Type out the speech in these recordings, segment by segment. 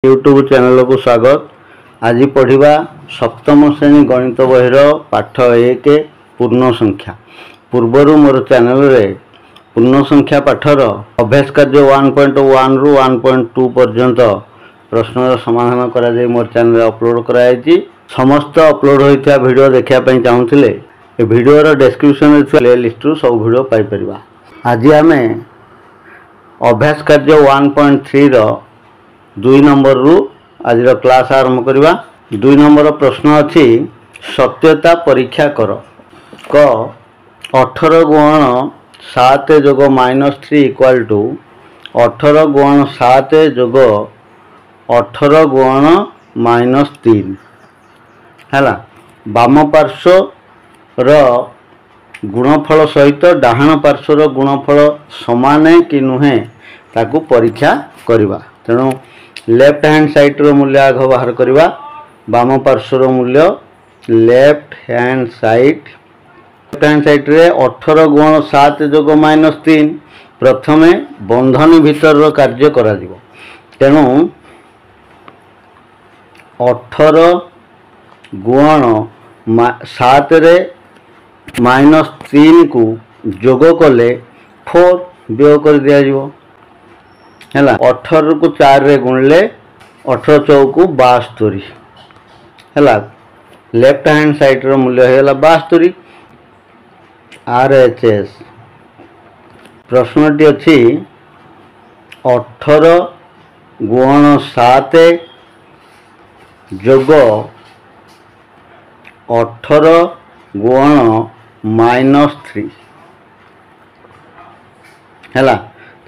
YouTube channel को स्वागत। आज पढ़ा सप्तम श्रेणी गणित बहिर पाठ 1 पूर्ण संख्या। पूर्वर मोर चैनल रे पूर्ण संख्या पाठर अभ्यास कार्य 1.1 रु 1.2 पर्यंत प्रश्नर समाधान करा जाय मोर चैनल रे अपलोड कराई। समस्त अपलोड होइता वीडियो देखिया पई चाहुथिले ए वीडियोर डिस्क्रिप्शन रे प्ले लिस्ट रु सब वीडियो पाई परिबा। आज आमे अभ्यास कार्य 1.3 रो 2 नंबर रु आज क्लास आरंभ करवा। 2 नंबर प्रश्न अच्छी सत्यता परीक्षा कर। क 18 गुण 7 जोग -3 इक्वल टू 18 गुण 7 जोग 18 गुण -3 है। बाम पार्श्व रो गुणफल सहित डाहाण पार्श्वर गुणफल समान कि नुहे ताकू परीक्षा करवा। तेणु लेफ्ट हैंड साइड रो मूल्य आग बाहर करवा। बाम पार्श्वर मूल्य लेफ्ट हैंड साइड रे 18 गुण 7 जोग -3 प्रथमे बंधनी भीतर रो कार्य करा दिबो। तेणु 18 गुण 7 रे -3 को जोग कले 4 वियोग कर दिया जिवो है। 18 को 4 रे गुणले 18 चौकू 72 है। लेफ्ट हैंड साइड रो मूल्य है 72। RHS प्रश्नटी अच्छी 18 गुण 7 जोग 18 गुण -3 है।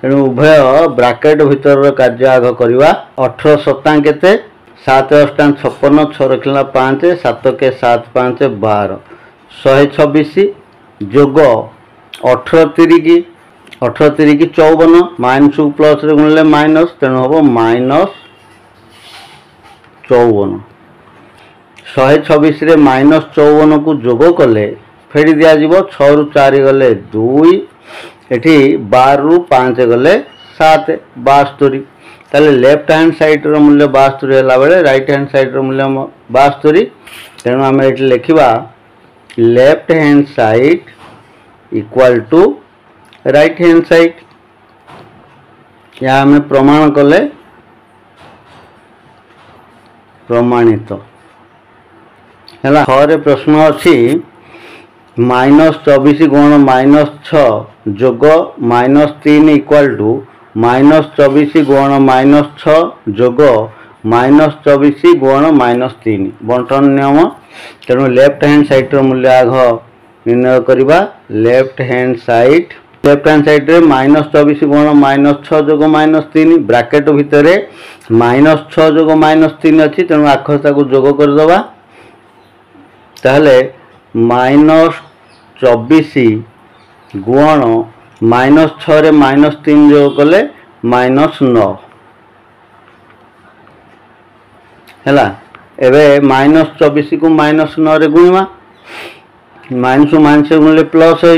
तेणु उभय ब्राकेट भीतर कार्य आग करवा। 18 सप्ताह केते 7 अष्टांग 56 6 रखला 5 7 के 7 5 12 126 जोग 18 तिरिकी 54 माइनस प्लस रे गुणले माइनस तेणु हम -54 126 रे -54 को जोग कले फेरी दिया जिवो 6 रु 4 गले 2 एठी 12 रु 5 गले 7 72। ताले लेफ्ट हैंड साइड रो मूल्य 72 हैला बेले राइट हैंड साइड रो मूल्य 72। तेणु आम एठी लिखिबा left hand side equal to right hand side. या हमें प्रमाण कले प्रमाणित हैला। 6 रे प्रश्न अछि -24 गुण -6 जोग -3 इक्वल टू -24 गुण -6 जोग -24 गुण -3 बंटन नियम। तेणु लेफ्ट हैंड साइड रो मूल्य आग निर्णय करवा। लेफ्ट हैंड साइड रे -24 गुण -6 जोग -3 ब्राकेट भितर -6 जोग -3 अच्छी। तेणु आखता को जोग करदबा ताहले -24 गुण -6 रे -3 जोग कले -9 है। एबे -24 को -9 रे गुणवा माइनस माइनस गुणले प्लस हो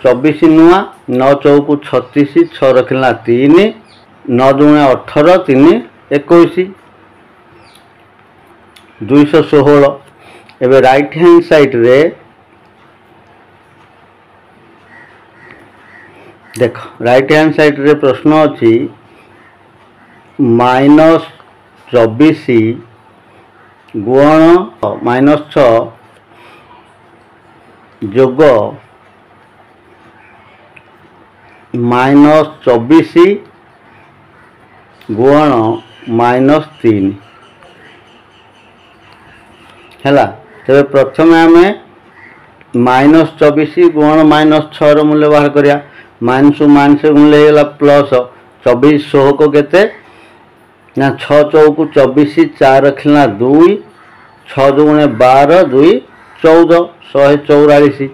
24 नुआ 9 चौकू 36 6 रखला 3 9 दुणे 18 3 21 216। एबे राइट हैंड साइड रे देख राइट हैंड साइड रे प्रश्न अच्छी -24 गुण -6 जोग -24 गुण -3 है। तेरे प्रथम आम -24 गुण -6 रो मूल्य बाहर करिया। माइनस माइनस गुणले प्लस 24 16 को केते ना 6 चौकू 24 4 रखला 2 6 दुणे 12 2 14 144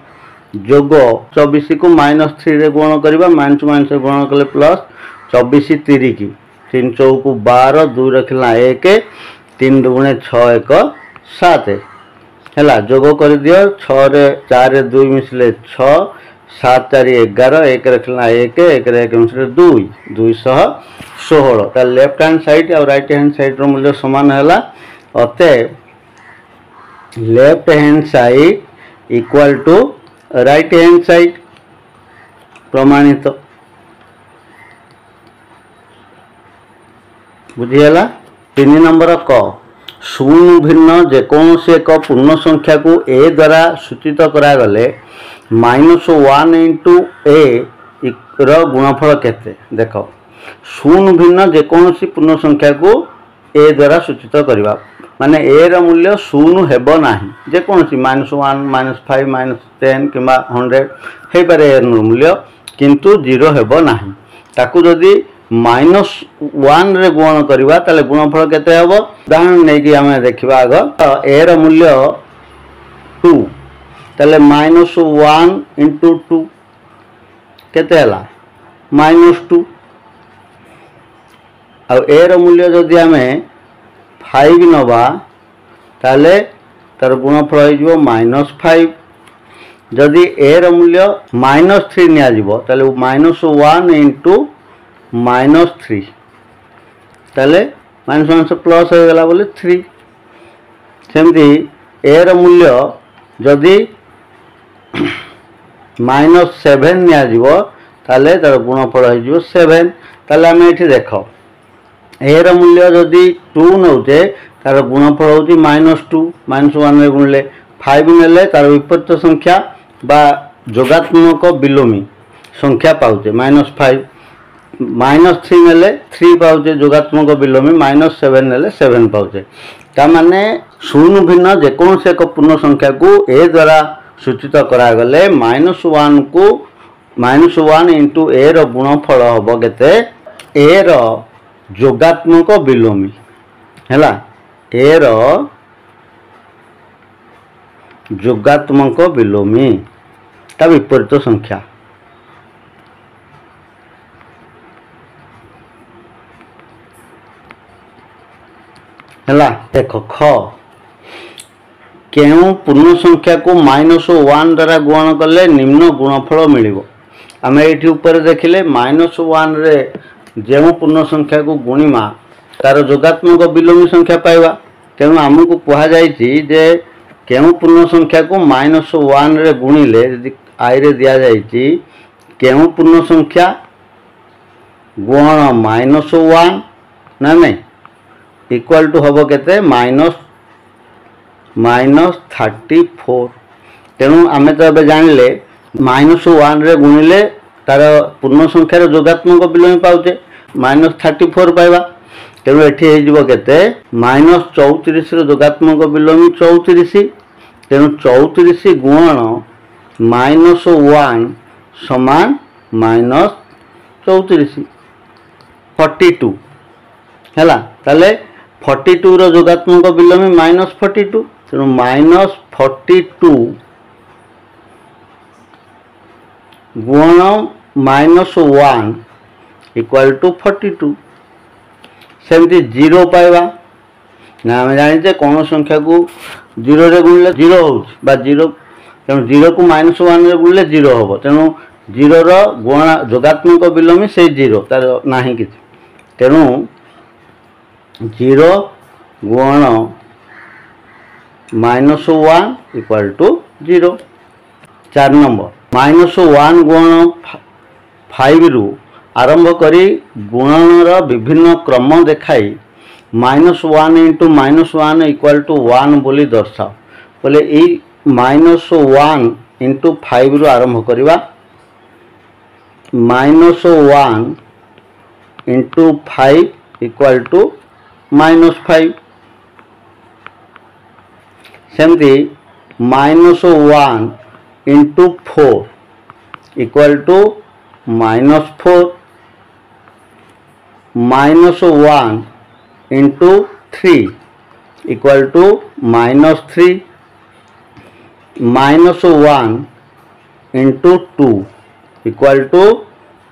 जोग 24 को -3 रे गुण करवा। माइनस माइनस गुण कले प्लस 24 तिरिकी 3 चौकू 12 2 रखला 1 3 दुणे 6 1 7 है। जोग कर दियो 6 रे 4 रे 2 मिसले 6 7 4 11 1 रखना 1 1 1 2 216 ता लेफ्ट हैंड साइड और राइट हैंड साइड रो मूल्य समान है अते left hand side equal to right hand side प्रमाणित बुझीगला। 3 नंबर क शून्य भिन्न जेकोसी एक पूर्ण संख्या को ए द्वारा सूचित करागले -1 इंटू ए गुणफल केते देख शून्य भिन्न जेकोसी पूर्ण संख्या को ए द्वारा सूचित करवा माने ए र मूल्य शून्य हेबो नाही जेकोसी -1 -5 -10 किंबा 100 हे पारे ए मूल्य किंतु 0 हेबो नाही ताकू जदी -1 रे गुण करवा ताले गुणफल केते हेबो उदाहरण नै कि हमें देखिबा आग ए र मूल्य 2 ताले -1 इंटू 2 केते हला -2 आ ए र मूल्य जदी हमें 5 नबा ताले तार गुणफल हो जिवो -5 जदि ए र मूल्य -3 निया जिवो ताले -1 इंटू -3 ताले -1 से प्लस हो गला बोले 3 सेमती ए र मूल्य जदि -7 निया जिवो ताले तार गुणफल हो जिवो 7 ताले हमें एठी देखो ए र मूल्य जदि 2 नौचे तार गुणफल होती -2 -1 रे गुणले 5 नेले तार विपरीत संख्या बा जोगात्मक बिलोमी संख्या पाउचे -5 -3 नेले 3 पाउचे जोगात्मक बिलोमी -7 नेले 7 पाउचे ता माने शून्य भिन्न जेकोसी एक पूर्ण संख्या को ए द्वारा सूचित करागले -1 को -1 इंटू ए रो गुणफल हबो केते ए रो जोगात्मक बिलोमी हैला ए रो जोगात्मक बिलोमी ता विपरीत संख्या हैला देख ख केउ पूर्ण संख्या को -1 द्वारा गुण कले निम्न गुणफल मिलिबो आमे एठी ऊपर देखिले -1 रे जेउ पूर्ण संख्या को गुणिमा तार जोगात्मक बिलोमी संख्या पाइबा तेणु आमको कहा जायछि जे केउ पूर्ण संख्या को -1 रे गुणिले यदि आई रे दिया जायछि केउ पूर्ण संख्या गुण -1 ना नहीं इक्वल टू हम केते -34 तेणु आम तो ए जानिले -1 रे गुणिले तार पूर्ण संख्यार जोगात्मक बिलोमी पाउचे -34 पाइबा तेणु एठी हो केते -34 रो जोगात्मक बिलोमी 34 तेणु 34 गुण -1 समान -34 42 हैला ताले 42 रो जोगात्मक बिलोमी -42 तेणु -42 गुण -1 इक्वल टू 42 सेमती 0 पाइबा ना आम जाने कौन संख्या को 0 रे गुणले 0 हो 0 तेणु 0 को -1 रे गुणले 0 हम तेणु 0 रो गुण जोगात्मक बिलोमी से 0 तार नाही कि तेणु 0 गुण -1 इक्वल टू 0। 4 नंबर -1 गुण 5 रु आरंभ करी गुणनर विभिन्न क्रम देखाई -1 इंटू -1 इक्वल टू 1 बोली दर्शाओ बोले -1 इंटू 5 रु आरंभ करवा -1 इंटू 5 इक्वल टू -5 सेमती -1 into 4 equal to -4 -1 into 3 equal to -3 -1 into 2 equal to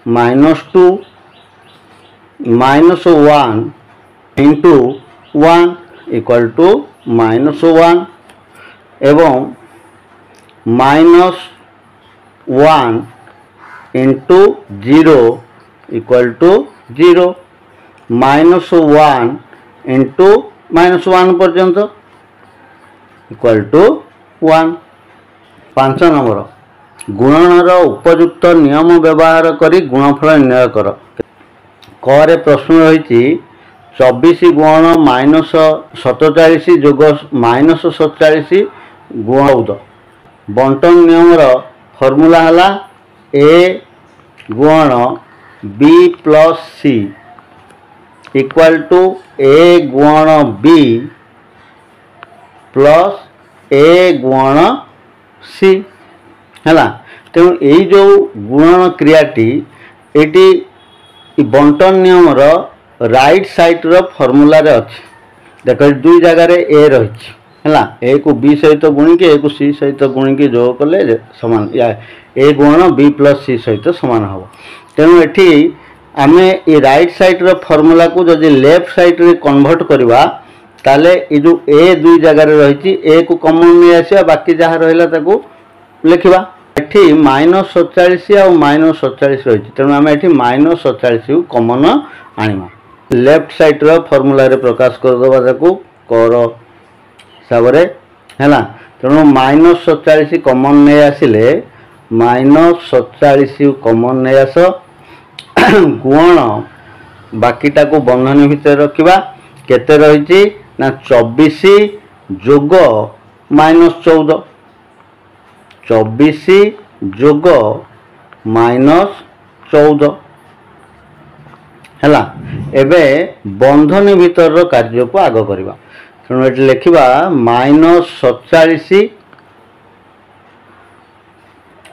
-2 -1 into 1 equal to -1 एवं 1 इंटू 0 इक्वल टू 0 -1 इंटू -1 पर्यंत इक्वल टू 1। 5 नंबर गुणनर उपयुक्त नियम व्यवहार करी गुणफल निर्णय कर। क प्रश्न रही 24 गुण -47 जोग -47 गुण 14। बंटन नियम फॉर्मूला है ए गुण B plus C equal to A गुण बी प्लस ए गुण सी है। तेणु यही जो गुणन क्रियाटी एटी बंटन नियम राइट साइड रो फॉर्मूला रे अछि। देख दुई जगह ए रही है, ए को बी सहित गुणिकी ए को सी सहित गुणिकी जोग कले समान या ए गुण बी प्लस सी सहित समान हम। तेणु एठी आमे ए राइट साइड रो फॉर्मूला को जदि लेफ्ट साइड रे कन्वर्ट करवा ताले ए जो ए दुई जगह रही ए को कॉमन नहीं आसिया बाकी जहाँ रहा ताको लिखिबा। एठी -47 और -47 रही तेणु आम एठी -47 को कॉमन आनिमा। लेफ्ट साइड रो फॉर्मूला रे प्रकाश करदबा ताको कर हिसाब रे हैला। तेणु -47 कॉमन नहीं आसिले -47 कॉमन नहीं आस गुण बाकीटा को बंधनी भितर रखिबा। केते रही ना 24 जोग -14 24 जोग -14 है। एबे बंधनी भितर कार्य को आग करवा। तेणु ये लिखा -47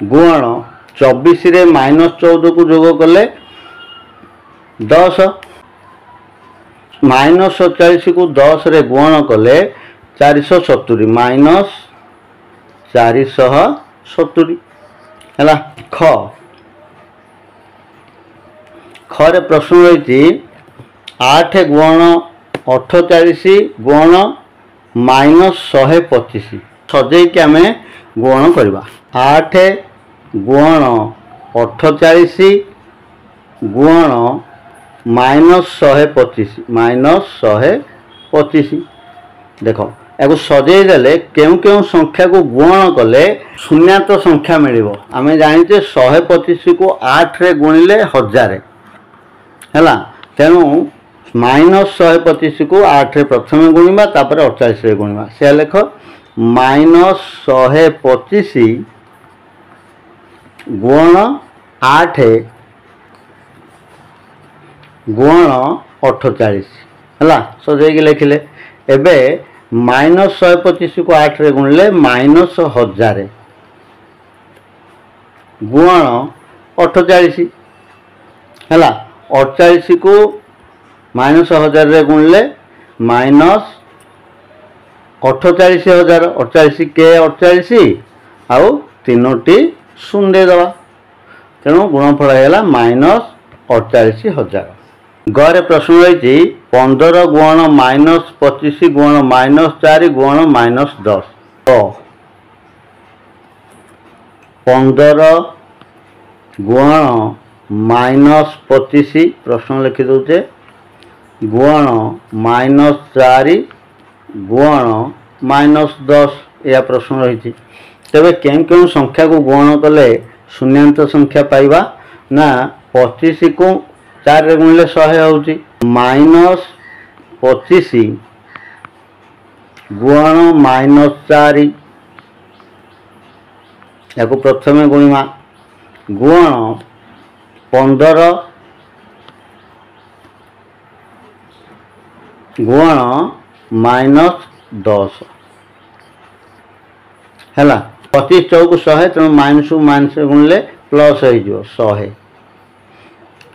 गुण 24 रे -14 को जोग कले 10 -47 को 10 रे गुण कले 470 -470 है। ख प्रश्न रही 8 गुण 48 गुण -125 सजेक आम गुण करवा। 8 गुण 48 गुण -125 देख या सजे देले केउ केउ संख्या को गुण कले शून्यात संख्या मिलिबो। आमे जानिचे 125 को 8 रे गुणिले 1000 है। तेणु -125 को 8 रे प्रथम गुणिबा तापर 48 रे गुणिबा। से लेख -125 गुण 8 गुण 48 है। सजेक लिखिले एबे -125 को 8 रे गुणिले -1000 गुण 48 है। 48 को -1000 रे गुणिले -48000 48 के 48 आउ तीनोटी शून्य दे दवा। तेणु गुणफल है -48000। गरे प्रश्न रही 15 गुण -25 गुण -4 गुण -10। 15 गुण -25 प्रश्न लिखि दौचे गुण -4 गुण -10 यह प्रश्न रही। तेरे कें कें संख्या को गुण कले शून्यांत संख्या पाइबा ना 25 को 4 रे गुणिले 100 होउची -25 गुण -4 या प्रथम गुणिमा गुण 15 गुण -10 है। 25 चौक 100 तेणु माइनस माइनस गुणिले प्लस हो 100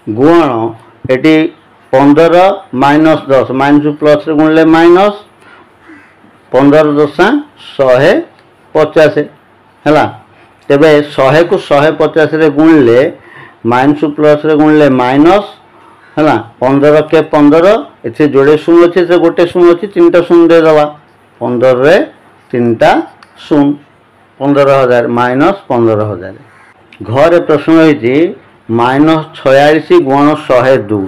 गुण एटी 15 -10 माइनस प्लस गुणिले माइनस 15 दशा 150 है। तेबे 100 को 150 रे गुणिले माइनस प्लस गुणिले माइनस है। 15 के 15 इसे जोड़े शून्य अच्छे से गोटे शून्य अच्छी 3टा शून्य दे दवा 15 रे 3टा शून्य 15,000 -15,000 घरे प्रश्न रही -46 गुण 102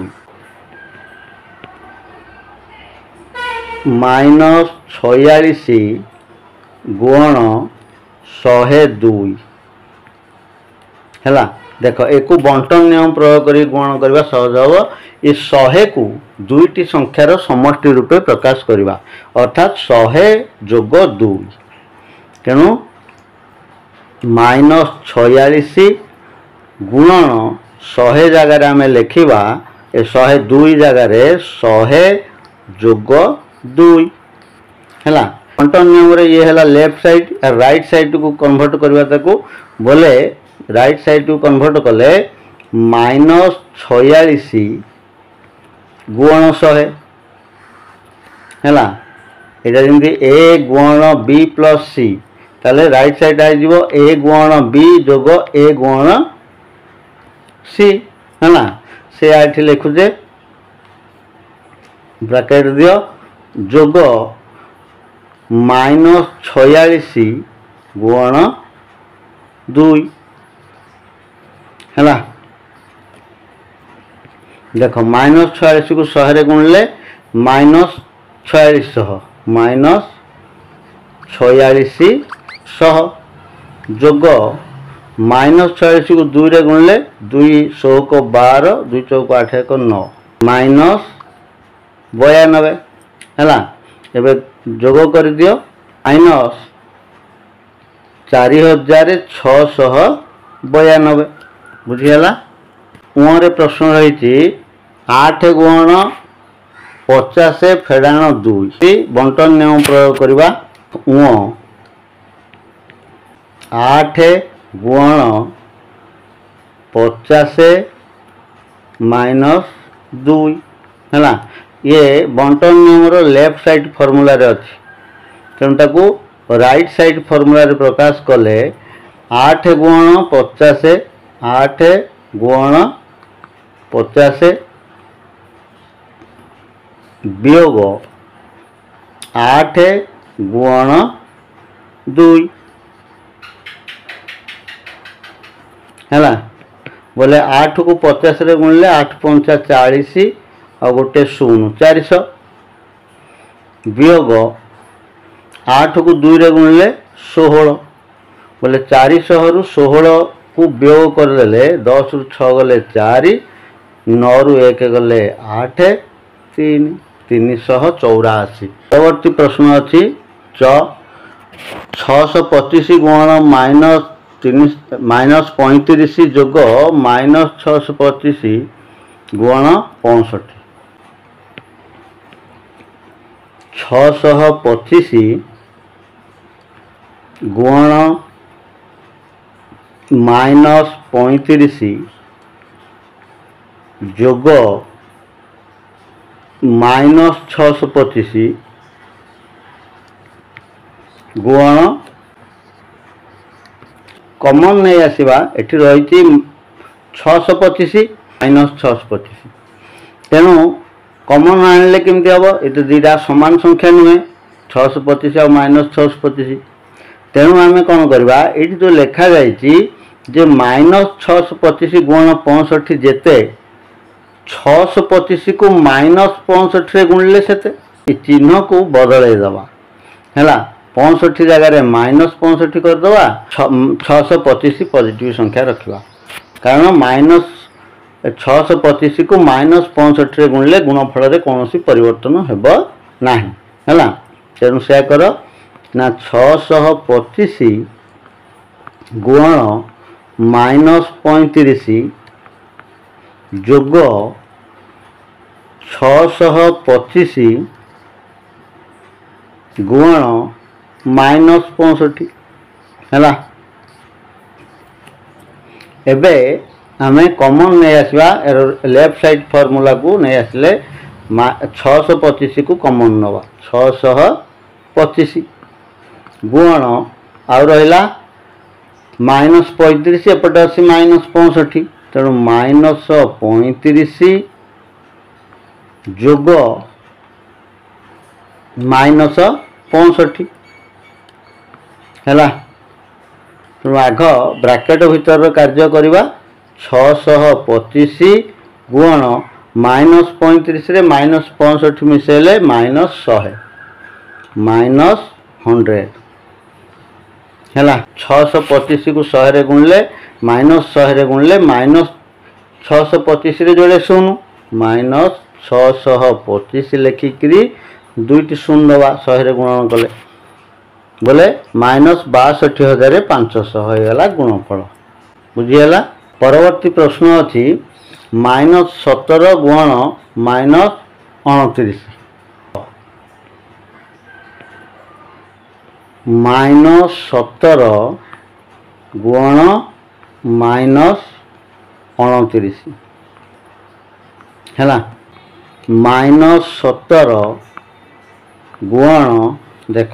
-46 गुण 102 है। देख एक बंटन नियम प्रयोग कर गुण करने सहज हम। ये 100 को दुईटी संख्यार समष्टि रूपे प्रकाश करवा अर्थात 100 जोग 2 तेणु -46 गुणन 100 जगार आम लिखा 102 जगार 100 जोग 2 है। बंटन नियम रे ये है लेफ्ट साइड राइट साइड को कन्वर्ट करवा बोले राइट साइड को कन्वर्ट कले -46 गुण 100 है। यहाँ जमी ए गुण बी प्लस सी ताले राइट साइड आइजिवो ए गुण बी जोग ए गुण सी है। से आठ लिखुचे ब्रैकेट दियो जोग -46 गुण 2 है। देख -46 को 100 गुणले -4600 -4600 जोग -46 को 2 रे गुणले 2 100 को 12 2 चौक 8 1 9 -92 है। एबे जोग कर दियो -4692 बुझीगला। उरे प्रश्न रही 8 गुण 50 फेड़ाण 2 बंटन नियम प्रयोग करवा। 8 गुण 50 -2 है। ये बंटन नियम लेफ्ट साइड फॉर्मूला रे अच्छी तेणु राइट साइड फॉर्मूला रे प्रकाश कले 8 गुण 50 8 गुण 50 वियोग 8 गुण 2 है। बोले 8 को 50 रे गुणले 8 5 40 और गोटे 0 400 वियोग 8 को 2 रे गुणले 16 बोले 400 रु 16 को वियोग करदे 10 रु 6 गले 4 9 रु 1 गले 8 3 384। परवर्ती प्रश्न अच्छी 625 गुण -35 जोग -625 गुण 65 625 गुण -35 जोग -625 गुण कमन नहीं आसवा एटी रही 625 -625 तेणु कमन आनले केमती हम ये तो दुईटा सामान संख्या नुहे 625 और -625 तेणु आम कौन करवा ये जो लिखा जाए -625 गुण 65 जेते 625 को -65 गुणले से चिन्ह को बदल दवा है 65 जगह -65 करदे 625 पॉजिटिव संख्या रखा कारण -625 को -65 गुणले गुणफल कौन परिवर्तन हेब ना है। तेणु से कर ना 625 गुण -35 जोग 625 गुण -65 है। एबे आम कमन नहीं आसवा लेफ्ट साइड फॉर्मूला को नहीं आसले 625 को कमन नवा 625 गुण आउ रहा -35 एपटे अच्छी -65 तेणु -35 जोग -65 है। ତେଣୁ ଆଗ ବ୍ରାକେଟ୍ ଭିତର କାର୍ଯ୍ୟ କରିବା 625 ଗୁଣ -35 ରେ -65 ମିଶାଇଲେ -100 -100 ହେଲା। 625 को 100 रे गुणले -100 रे गुणले -625 रे जोड़े 0 -625 लिखिकी दुईटी शून्य दबा 100 रे गुणन कले बोले -62,500 होगला गुणफल बुझीगला। परवर्ती प्रश्न अच्छी -17 गुण -29 -17 गुण -29 है -17 गुण देख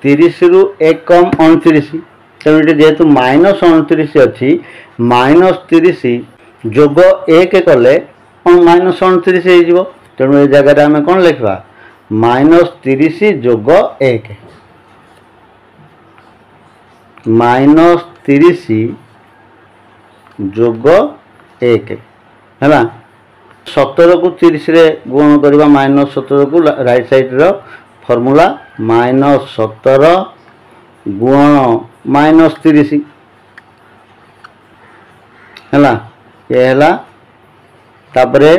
30 रु 1 कम 29 तेणु जेहेतु -29 अच्छी -30 जोग 1 कले -29 हो तेणु ये जगह आम कौन लिखा -30 जोग 1 -30 जोग 1 है 17 को 30 रे गुण करवा -17 को राइट साइड रो फॉर्मूला -17 गुण -30 है ये है तापरे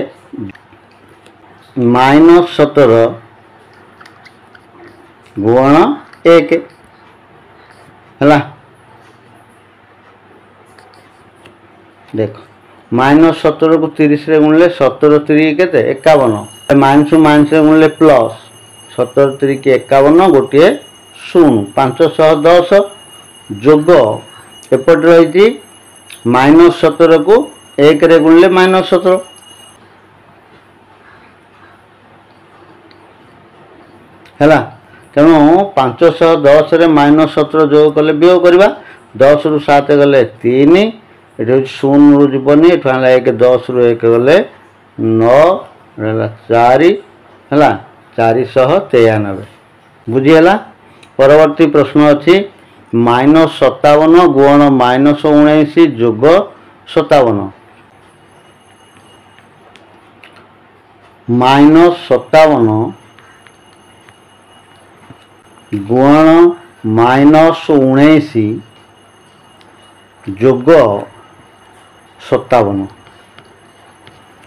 -17 गुण 1 है देख -17 को 30 रे गुणले 17 3 के 51 माइनस माइनस गुणले प्लस 17 3 की 51 गोटे 0 510 जोग एपट रही -17 को 1 रे गुणले -17 है तेणु 510 रे -17 जोग कले वियोग करवा 10 रु 7 गले 3 ये 0 रु जीवन ये 1 10 रु 1 गले 9 4 है 493 बुझीगला। परवर्ती प्रश्न अच्छी -57 गुण -19 जोग 57 -57 गुण -19 जोग 57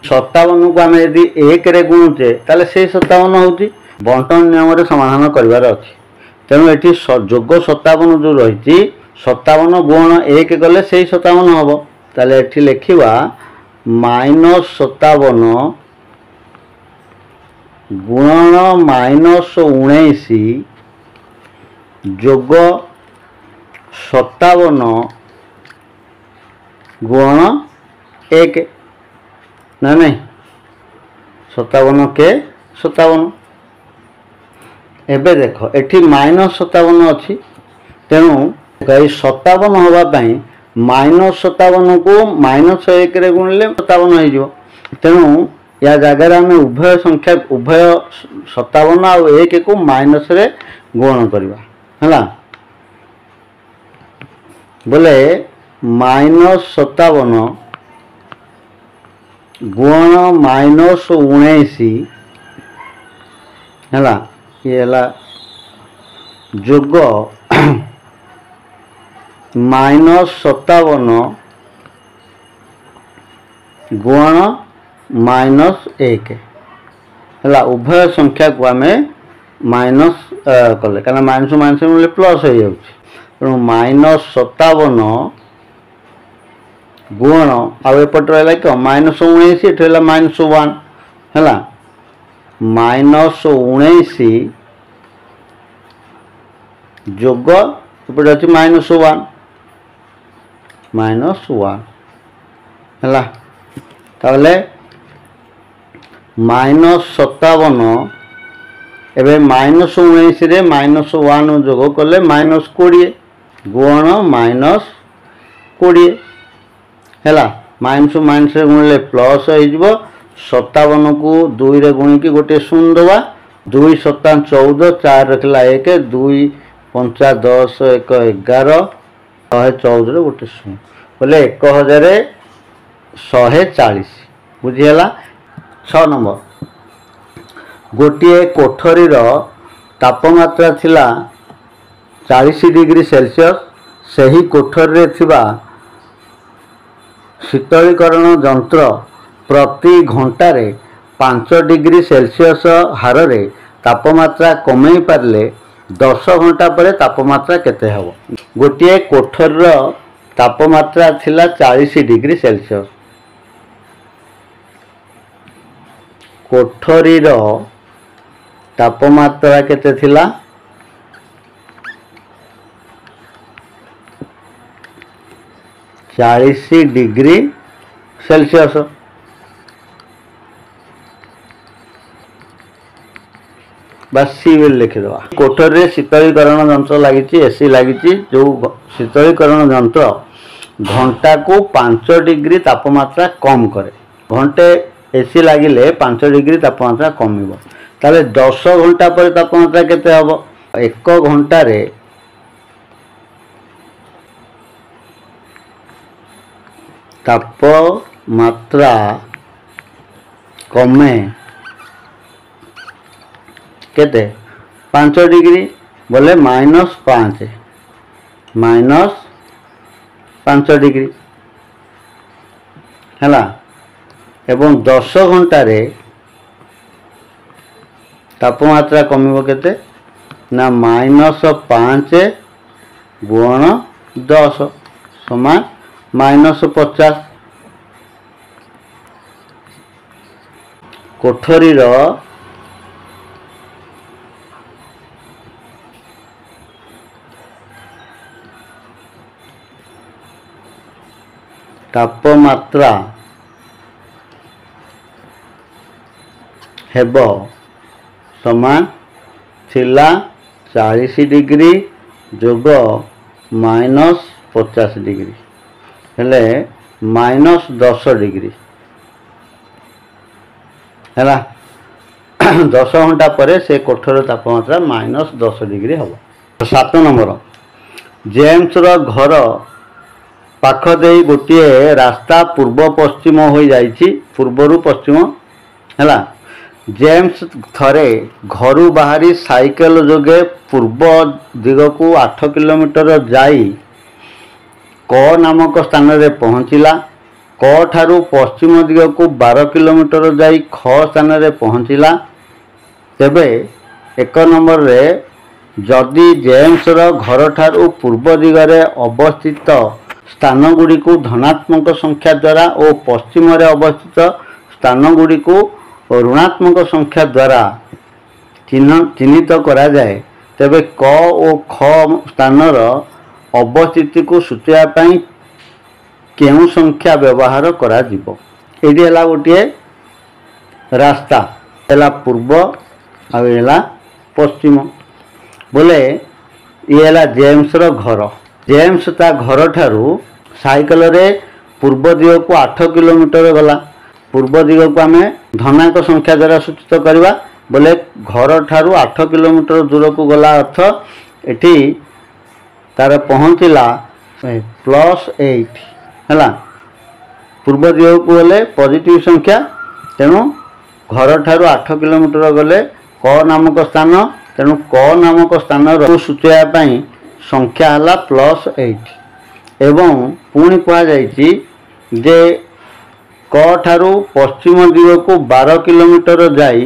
57 को आम यदि 1 रे गुणुचे ताले से 57 होची बंटन नियम रे समाधान करिवार अछि तेणु एठी जोग 57 जो रही 57 गुण 1 गले से 57 हम ताले एठी लिखिवा -57 गुण -19 जोग 57 गुण 1 ना नहीं 57 के 57 एबे देख एठी -57 अच्छी तेणु 57 होगापाई -57 को -1 रे गुणले 57 हो तेणु या जगह आम उभय संख्या उभय 57 आ 1 को माइनस रे गुण करवा है बोले -57 गुण -19 है ये है जोग -57 गुण -1 है उभय संख्या को आम माइनस कले क्या माइनस माइनस मिले प्लस हो जाऊँगी तेणु -57 गुण आउट रहा क्या -19 ये -1 है -19 जोग एपटे अच्छी -1 है ताहले -57 एबे -19 रे -1 जोग कले -20 गुण -20 है माइनस माइनस गुणले प्लस हो 57 को 2 रे गुणिकी गोटे 0 दबा 2 7 14 4 रखला 1 2 5 10 1 11 114 गोटे 0 बोले 1140 बुझीगला। 6 नंबर गोटे कोठरी तापमात्रा थिला 40 डिग्री सेल्सियस सही कोठरी थिबा शीतलीकरण यंत्र प्रति घंटारे 5 डिग्री सेल्सियस हार रे तापमात्रा कमई पारले 10 घंटा पर तापमात्रा केते हबो। गोटे कोठरी तापमात्रा थिला 40 डिग्री सेल्सियस कोठरी तापमात्रा केते थिला 40 डिग्री सेल्सियस बस सी विल लिखिदेवा। कोठरी शीतलीकरण यंत्र लगी एसी लगी जो शीतलीकरण यंत्र घंटा को 5 डिग्री तापमात्रा कम करे घंटे एसी लगिले 5 डिग्री तापमात्रा कमिबो ताले 10 घंटा पर तापमात्रा केते हबो 1 घंटा रे तापमात्रा कमे केते 5 डिग्री बोले -5 डिग्री हैला एवं 10 घंटा रे तापमात्रा कमिबो केते ना -5 गुण 10 समान -50 कोठरी तापमात्रा हेबो समान थिला 40 डिग्री जोग -50 डिग्री हेले -10 डिग्री हैला 10 घंटा पर से कोठर तापमात्रा -10 डिग्री हम। 7 नंबर जेम्स रो घर पाख दे गोटे रास्ता पूर्व पश्चिम हो जाइछि पूर्वरु पश्चिम हैला जेम्स थरे घर बाहरी साइकेल जोगे पूर्व दिग को 8 किलोमीटर जाई क नामक स्थान रे पहुँचला क ठारू पश्चिम दिग को 12 किलोमीटर जाई ख स्थान रे पहुँचला तेबे 1 नंबर रे जदि जेम्स रो घर ठारू पूर्व दिग रे अवस्थित स्थान गुड़ी को धनात्मक संख्या द्वारा और पश्चिम रे अवस्थित स्थान गुड़ी को ऋणात्मक संख्या द्वारा चिन्हित करा जाए तेबे क और ख स्थानर अवस्थिति को सूचना पाई केउ संख्या व्यवहार करा जिवो। एडी हला गोटे रास्ता हला पूर्व आ हला पश्चिम बोले ये हला जेम्स रो घर जेम्स ता घर ठारू साइकेल रे पूर्व दिग को 8 किलोमीटर गला पूर्व दिग को आम धनाक संख्या द्वारा सूचित करवा बोले घर ठारू 8 किलोमीटर दूर को गला अर्थ एठी तार पहुँचला +8 है पूर्व दिग को गले पॉजिटिव संख्या तेणु घर ठारू 8 किलोमीटर गले क नामक स्थान तेणु क नामक स्थान सूचना संख्या है +8 एवं पुणी कहुई जे क ठारू पश्चिम दिग को 12 किलोमीटर जाई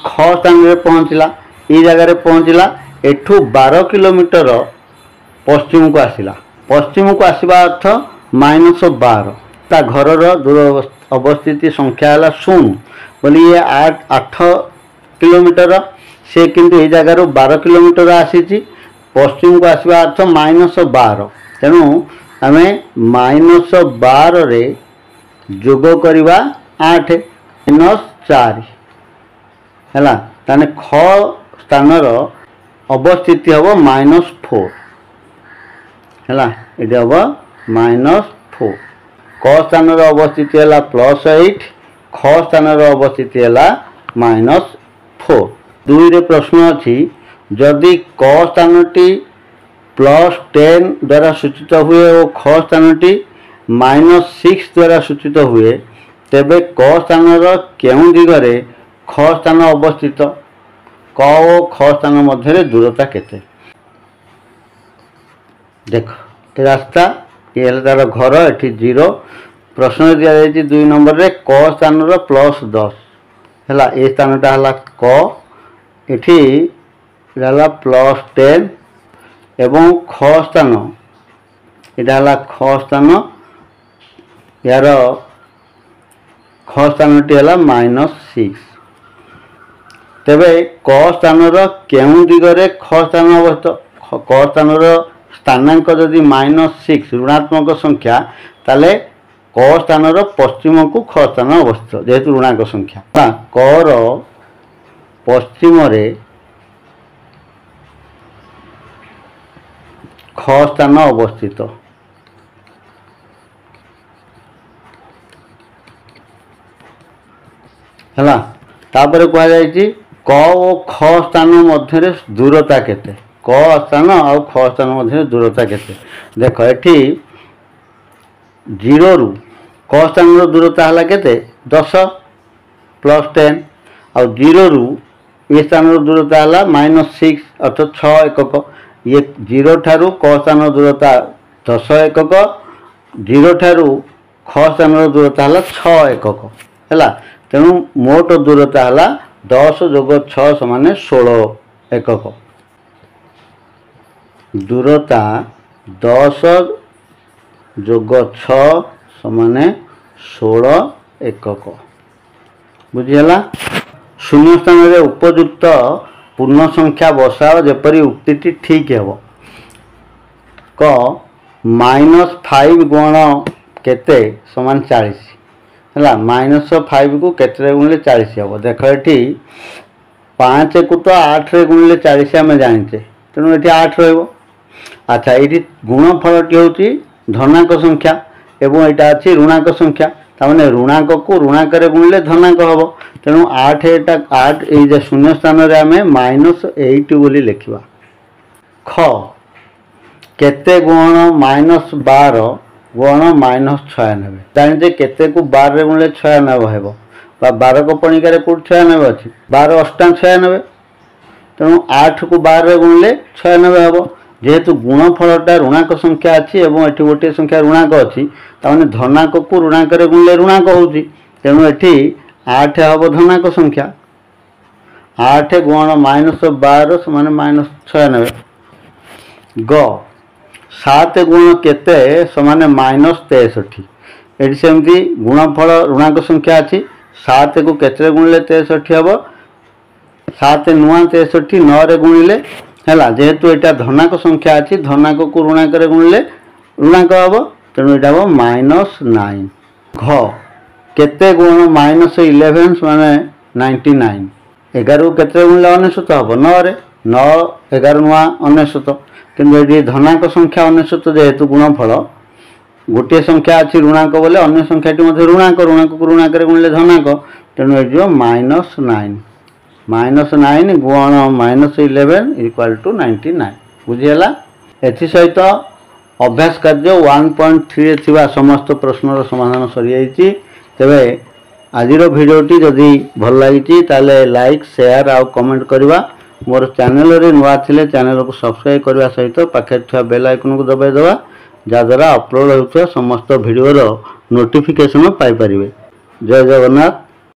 ख स्थान रे पहुँचला ये जगह पहुँचला एठू 12 किलोमीटर पश्चिम को आसला पश्चिम को आसवा अर्थ -12 ता घर दूर अवस्थिति संख्या है 0 बोली ये 8 किलोमीटर से किंतु ये जगह 12 किलोमीटर आसी पश्चिम को आसवा अर्थ -12 तेणु आम -12 रे जोग करवा 8 -4 है ताने ख स्थान अवस्थिति हम -4 है ये हम -4 क स्थान अवस्थिति है +8 ख स्थान अवस्थिति है -4। 2 रे प्रश्न अच्छी जदि क स्थानटी +10 द्वारा सूचित हुए और ख स्थानटी -6 द्वारा सूचित हुए तेबे क स्थानर केउं दिगरे ख स्थान अवस्थित क और ख स्थान मध्य दूरता केते देख ए रास्ता ये तार घर एठी 0 प्रश्न दिया जायछि 2 नंबर रे क स्थान +10 हैला ए स्थानटा हला क एठी हला +10 एवं ख स्थान एटा हला ख स्थान यार ख स्थानटी हला -6 तेबे क स्थानर केउं दिगरे ख स्थान अवस्थित क स्थानर स्थानांक जदि -6 ऋणात्मक संख्या ताले क स्थानर पश्चिम को ख स्थान अवस्थित जेहेतु ऋणात्मक संख्या क र पश्चिम रे ख स्थान अवस्थित है तापर कह जाए क और ख स्थान मध्य दूरता केते क स्थान और ख स्थान मध्य दूरता केते देख एठी 0 रु क स्थान दूरता हला केते 10 +10 और 0 रु ए स्थान दूरता हला -6 अर्थात 6 एकक ये 0 ठारू क स्थान दूरता 10 एकक 0 ठारू ख स्थान दूरता हला 6 एकक हैला तेणु मोट दूरता हला 10 + 6 = 16 एकक दूरता 10 + 6 = 16 एकक बुझीगला शून्य स्थान रे उपयुक्त पूर्ण संख्या बसाओ जेपरी उक्ति ठीक है क -5 गुण केते समान 40 है -5 को केते गुणले 40 हम देख ये 5 को तो 8 रे गुणले 40 आम जाचे तेणु ये 8 रहा अच्छा ये गुणफलटी हूँ धनाक संख्या एवं यहाँ अच्छी ऋणाक संख्या ताने ऋणाक को ऋणाक गुणले धनाक हम तेणु 8 ये शून्य स्थान रे आम -8 बोली लिखा ख केते गुण -12 गुण -96 जाने केते को 12 रे गुणले 96 हेबो 12 को पणिका रे कोट 96 अछि 12 8 96 तेणु 8 को 12 रे गुणले 96 हेबो जेहेतु गुणफलटा ऋणाक संख्या अच्छी एवं एठी गोटे संख्या ऋणाक अच्छी ताने धनाक को ऋणाक रे गुणले ऋणाक होउची तेणु एठी 8 हेबो धनाक संख्या 8 गुण -12 = -96 ग 7 गुण केते समान -63 ये सेमती गुणफल ऋणाक संख्या अच्छी 7 को केते गुणले 63 हम 7 नुआ 63 9 रे गुणिले है जेहेतु यहाँ धनाक संख्या अच्छी धनाक को ऋणाक गुणिले ऋणाक हम तेणु यहाँ हम -9 घ केते गुण -11 माने 99 11 को केते गुणिले 99 हम 9 रे 9 11 नुआ 99 किंतु ये धनाक संख्या 99 जेहेतु गुणफल गोटे संख्या अच्छी ऋणाक बोले अन्य संख्याटी ऋणाक ऋणाक को ऋणाक गुणिले धनाक तेणु ये -9 -9 गुण -11 = 99 बुझीगला एथि सहित अभ्यास कार्य 1.3 थिबा समस्त प्रश्नर समाधान सरी जाइछि तेबे आजिर भिडियोटी जदि भल लगी ताले लाइक शेयर आउ कमेंट करवा मोर चैनल रे नुआ थिले चैनल को सब्सक्राइब करवा सहित पाखे थिबा बेल आइकन को दबाई देवा जहाँद्वारा अपलोड होता समस्त भिडियोर नोटिफिकेशन पाई परिबे जय जगन्नाथ।